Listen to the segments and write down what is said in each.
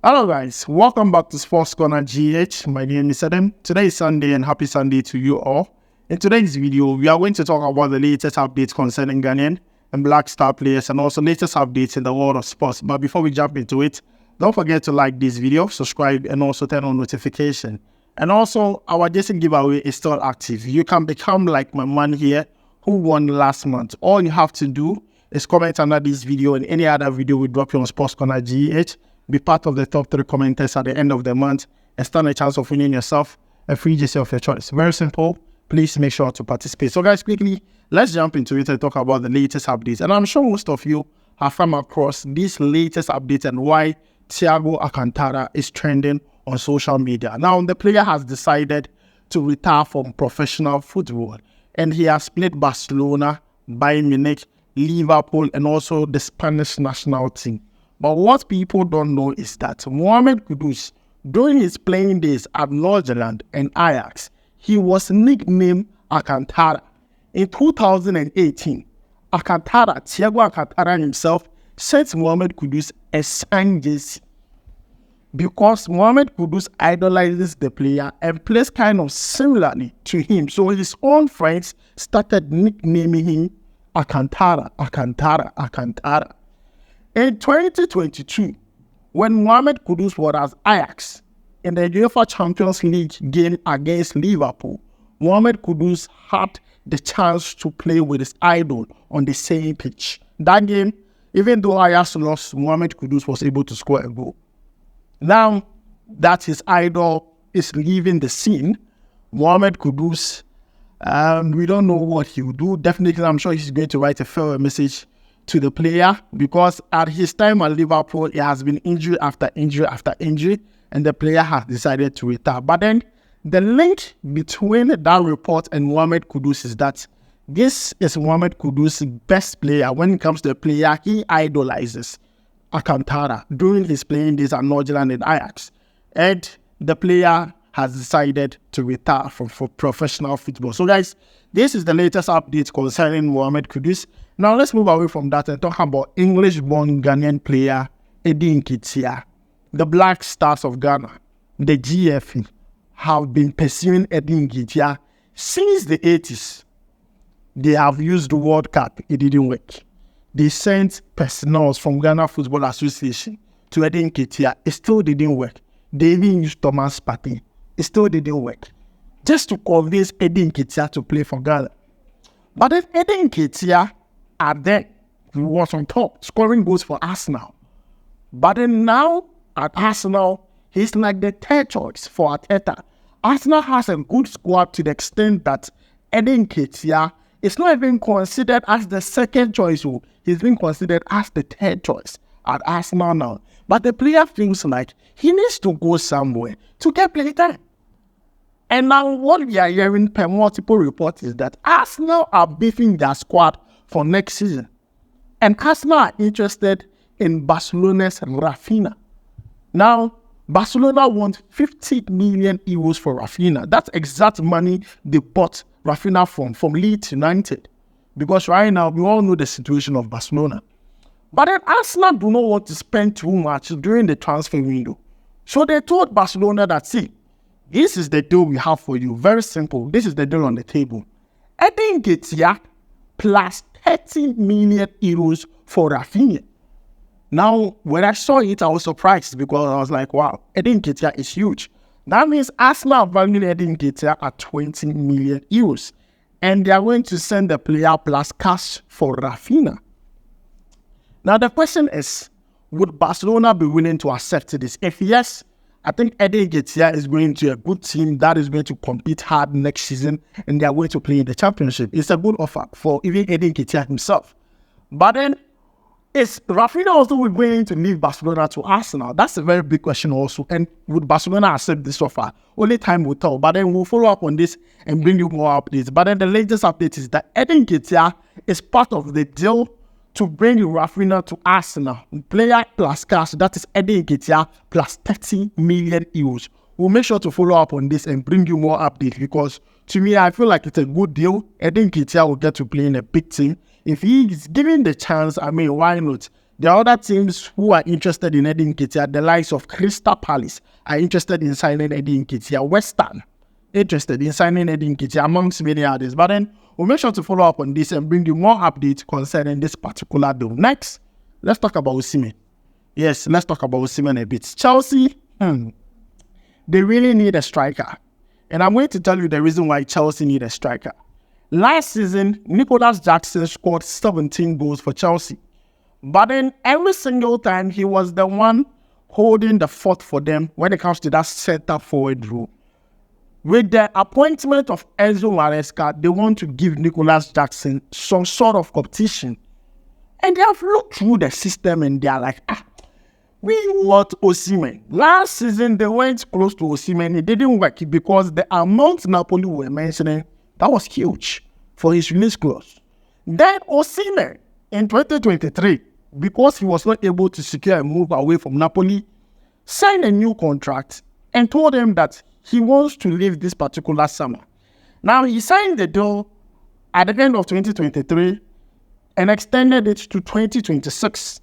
Hello guys, welcome back to SportsCorner GH. My name is Edin. Today is Sunday and happy Sunday to you all. In today's video, we are going to talk about the latest updates concerning Ghanaian and Black Star players and also latest updates in the world of sports. But before we jump into it, don't forget to like this video, subscribe and also turn on notification. And also, our Jason giveaway is still active. You can become like my man here who won last month. All you have to do is comment under this video and any other video we drop you on SportsCorner GH. Be part of the top 3 commenters at the end of the month and stand a chance of winning yourself a free jersey of your choice. Very simple. Please make sure to participate. So guys, quickly, let's jump into it and talk about the latest updates. And I'm sure most of you have come across these latest updates and why Thiago Alcantara is trending on social media. Now, the player has decided to retire from professional football and he has played Barcelona, Bayern Munich, Liverpool and also the Spanish national team. But what people don't know is that Mohammed Kudus, during his playing days at Northern and Ajax, he was nicknamed Alcantara. In 2018, Thiago Alcantara himself sent Mohammed Kudus a signed jersey because Mohammed Kudus idolizes the player and plays kind of similarly to him. So his own friends started nicknaming him Alcantara. In 2022, when Mohammed Kudus was at Ajax in the UEFA Champions League game against Liverpool, Mohammed Kudus had the chance to play with his idol on the same pitch. That game, even though Ajax lost, Mohammed Kudus was able to score a goal. Now that his idol is leaving the scene, Mohammed Kudus, we don't know what he will do. Definitely, I'm sure he's going to write a farewell message to the player because at his time at Liverpool, it has been injury after injury after injury, and the player has decided to retire. But then the link between that report and Mohammed Kudus is that this is Mohammed Kudus' best player when it comes to the player he idolizes, Alcantara, during his playing days at Northern and Ajax. And the player has decided to retire from professional football. So guys, this is the latest update concerning Mohammed Kudus. Now let's move away from that and talk about English-born Ghanaian player Edin Nketiah. The Black Stars of Ghana, the GFE, have been pursuing Edin Nketiah since the 80s. They have used the World Cup, it didn't work. They sent personnel from Ghana Football Association to Edin Nketiah, it still didn't work. They even used Thomas Partey, it still didn't work. Just to convince Edin Nketiah to play for Ghana. But then Edin Nketiah then was on top, scoring goals for Arsenal. But then now at Arsenal, he's like the third choice for Arteta. Arsenal has a good squad to the extent that Edin Nketiah is not even considered as the second choice. He's been considered as the third choice at Arsenal now. But the player feels like he needs to go somewhere to get play time. And now what we are hearing per multiple reports is that Arsenal are beefing their squad for next season. And Arsenal are interested in Barcelona's Rafinha. Now, Barcelona want 50 million euros for Rafinha. That's exact money they bought Rafinha from Leeds United. Because right now, we all know the situation of Barcelona. But then Arsenal do not want to spend too much during the transfer window. So they told Barcelona that, see, this is the deal we have for you. Very simple. This is the deal on the table. Edin Nketiah plus 30 million euros for Rafinha. Now, when I saw it, I was surprised because I was like, wow, Edin Nketiah is huge. That means Arsenal valuing Edin Nketiah at 20 million euros. And they are going to send the player plus cash for Rafinha. Now, the question is, would Barcelona be willing to accept this? If yes, I think Edin Nketiah is going to a good team that is going to compete hard next season and they are going to play in the championship. It's a good offer for even Edin Nketiah himself. But then, is Rafinha also willing to leave Barcelona to Arsenal? That's a very big question also. And would Barcelona accept this offer? Only time will tell. But then we'll follow up on this and bring you more updates. But then the latest update is that Edin Nketiah is part of the deal to bring Rafinha to Arsenal. Player plus cash, that is Edin Nketiah plus 30 million euros. We'll make sure to follow up on this and bring you more updates because to me, I feel like it's a good deal. Edin Nketiah will get to play in a big team. If he is given the chance, I mean, why not? The other teams who are interested in Edin Nketiah, the likes of Crystal Palace, are interested in signing Edin Nketiah. West Ham interested in signing Edin Nketiah, amongst many others. But then we'll make sure to follow up on this and bring you more updates concerning this particular deal. Next, let's talk about Osimhen. Yes, let's talk about Osimhen a bit. Chelsea, they really need a striker. And I'm going to tell you the reason why Chelsea need a striker. Last season, Nicholas Jackson scored 17 goals for Chelsea. But then every single time, he was the one holding the fort for them when it comes to that centre-forward role. With the appointment of Enzo Maresca, they want to give Nicholas Jackson some sort of competition. And they have looked through the system and they are like, we want Osimhen. Last season, they went close to Osimhen. It didn't work because the amount Napoli were mentioning, that was huge for his release clause. Then Osimhen, in 2023, because he was not able to secure a move away from Napoli, signed a new contract and told them that he wants to leave this particular summer. Now, he signed the deal at the end of 2023 and extended it to 2026.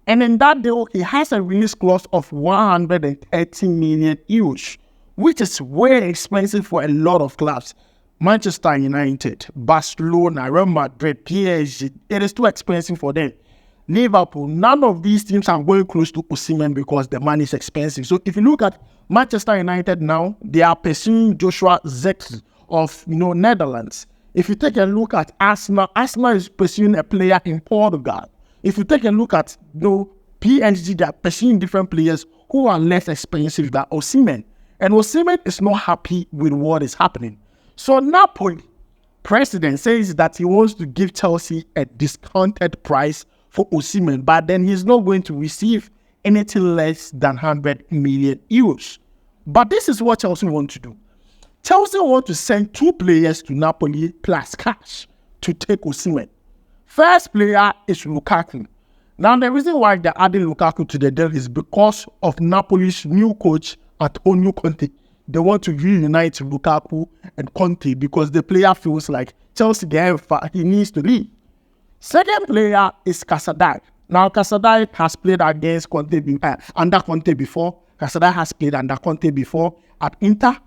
And in that deal, he has a release clause of 130 million euros, which is way expensive for a lot of clubs. Manchester United, Barcelona, Real Madrid, PSG, it is too expensive for them. Liverpool, none of these teams are going close to Osimhen because the money is expensive. So if you look at Manchester United now, they are pursuing Joshua Dzeko of Netherlands. If you take a look at Arsenal is pursuing a player in Portugal. If you take a look at PSG, they are pursuing different players who are less expensive than Osimhen. And Osimhen is not happy with what is happening. So Napoli president says that he wants to give Chelsea a discounted price for Osimhen, but then he's not going to receive anything less than 100 million euros. But this is what Chelsea want to do. Chelsea want to send 2 players to Napoli plus cash to take Osimhen. First player is Lukaku. Now, the reason why they're adding Lukaku to the deal is because of Napoli's new coach, Antonio Conte. They want to reunite Lukaku and Conte because the player feels like Chelsea, he needs to leave. Second player is Casadei. Now, Casadei has played against under Conte before. Casadei has played under Conte before at Inter.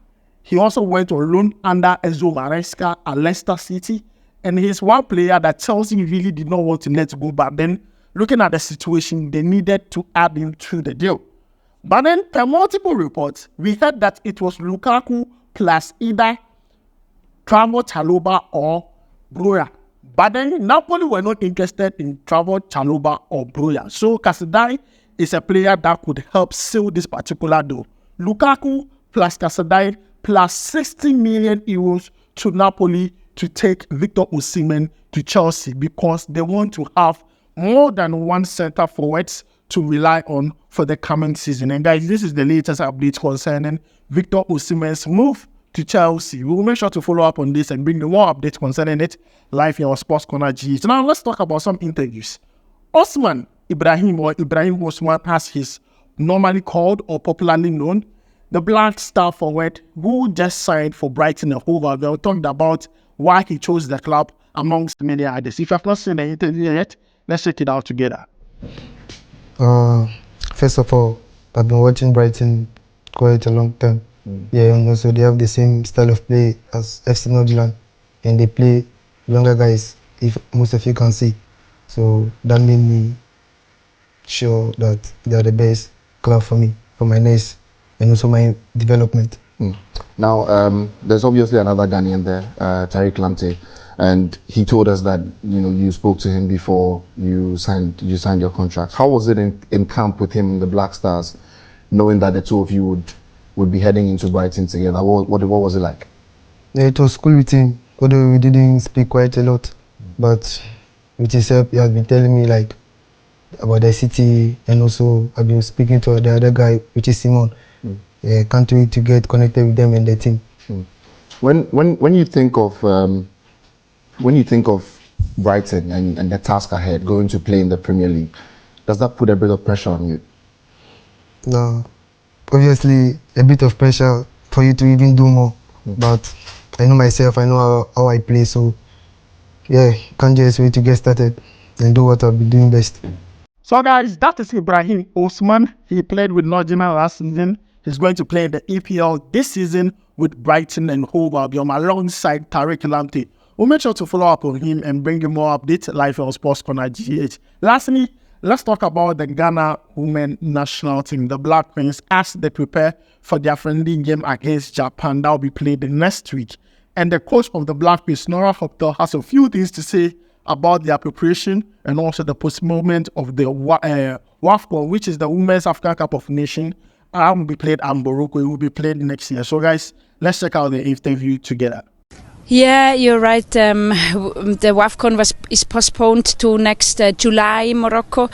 He also went on loan under Enzo Maresca at Leicester City. And he's one player that Chelsea really did not want to let go. But then, looking at the situation, they needed to add him to the deal. But then, per multiple reports, we heard that it was Lukaku plus either Trevor Chalobah or Broja. But then Napoli were not interested in Trevor Chalobah or Broja. So Casadei is a player that could help seal this particular deal. Lukaku plus Casadei plus 60 million euros to Napoli to take Victor Osimhen to Chelsea because they want to have more than one center forwards to rely on for the coming season. And guys, this is the latest update concerning Victor Osimhen's move to Chelsea. We will make sure to follow up on this and bring you more updates concerning it live in our SportsCorner GH. Now, let's talk about some interviews. Osman Ibrahim, or Ibrahim Osman, as he's normally called or popularly known, the Black Star forward who just signed for Brighton and Hove Albion, talked about why he chose the club amongst many others. If you have not seen the interview yet, let's check it out together. First of all, I've been watching Brighton quite a long time. Yeah, and also they have the same style of play as FC Northland, and they play younger guys, if most of you can see. So that made me sure that they are the best club for me, for my next, and also my development. Now, there's obviously another Ghanaian there, Tariq Lamptey, and he told us that you spoke to him before you signed your contract. How was it in camp with him in the Black Stars, knowing that the two of you would be heading into Brighton together? What was it like? Yeah, it was cool with him, although we didn't speak quite a lot. But with his help, he has been telling me like about the city, and also I've been speaking to the other guy, which is Simon. Yeah, can't wait to get connected with them and the team. When you think of Brighton and the task ahead, going to play in the Premier League, does that put a bit of pressure on you? No, obviously a bit of pressure for you to even do more. But I know myself, I know how I play, so yeah, can't just wait to get started and do what I'll be doing best. So guys, that is Ibrahim Osman. He played with Nottingham last season. He's going to play in the EPL this season with Brighton and Hove Albion alongside Tariq Lamptey. We'll make sure to follow up on him and bring you more updates live on SportsCorner GH. Lastly, let's talk about the Ghana women national team, the Black Queens, as they prepare for their friendly game against Japan that will be played next week. And the coach of the Black Queens, Nora Hoptel, has a few things to say about their preparation and also the postponement of the WAFCON, which is the Women's African Cup of Nations. Will be played at Morocco. It will be played next year. So guys, let's check out the interview together. Yeah, you're right. The WAFCON is postponed to next July in Morocco.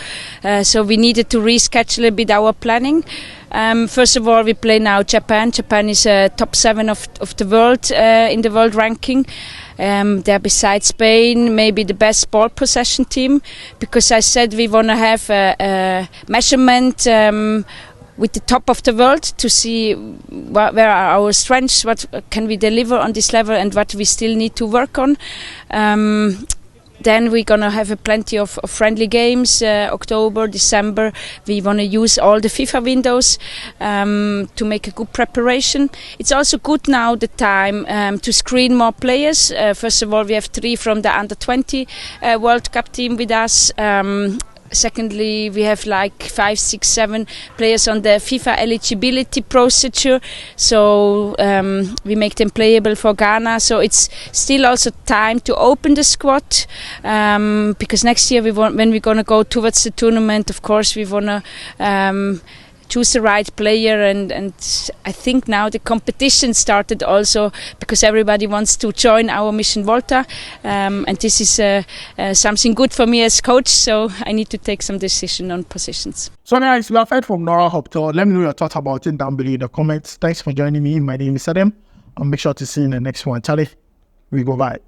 So we needed to reschedule a bit our planning. First of all, we play now Japan. Japan is top 7 of the world in the world ranking. They're beside Spain, maybe the best ball possession team, because I said we want to have a measurement with the top of the world to see where are our strengths, what can we deliver on this level, and what we still need to work on. Then we're going to have plenty of friendly games, October, December. We want to use all the FIFA windows to make a good preparation. It's also good now, the time to screen more players. First of all, we have 3 from the under-20 World Cup team with us. Secondly, we have like 5, 6, 7 players on the FIFA eligibility procedure, so we make them playable for Ghana. So it's still also time to open the squad, because next year when we're gonna go towards the tournament, of course we wanna choose the right player, and I think now the competition started also because everybody wants to join our Mission Volta, and this is something good for me as coach, so I need to take some decision on positions. So guys, we have heard from Nora Hoptel. Let me know your thoughts about it down below in the comments. Thanks for joining me. My name is Edin. I'll make sure to see you in the next one. Charlie, we go bye.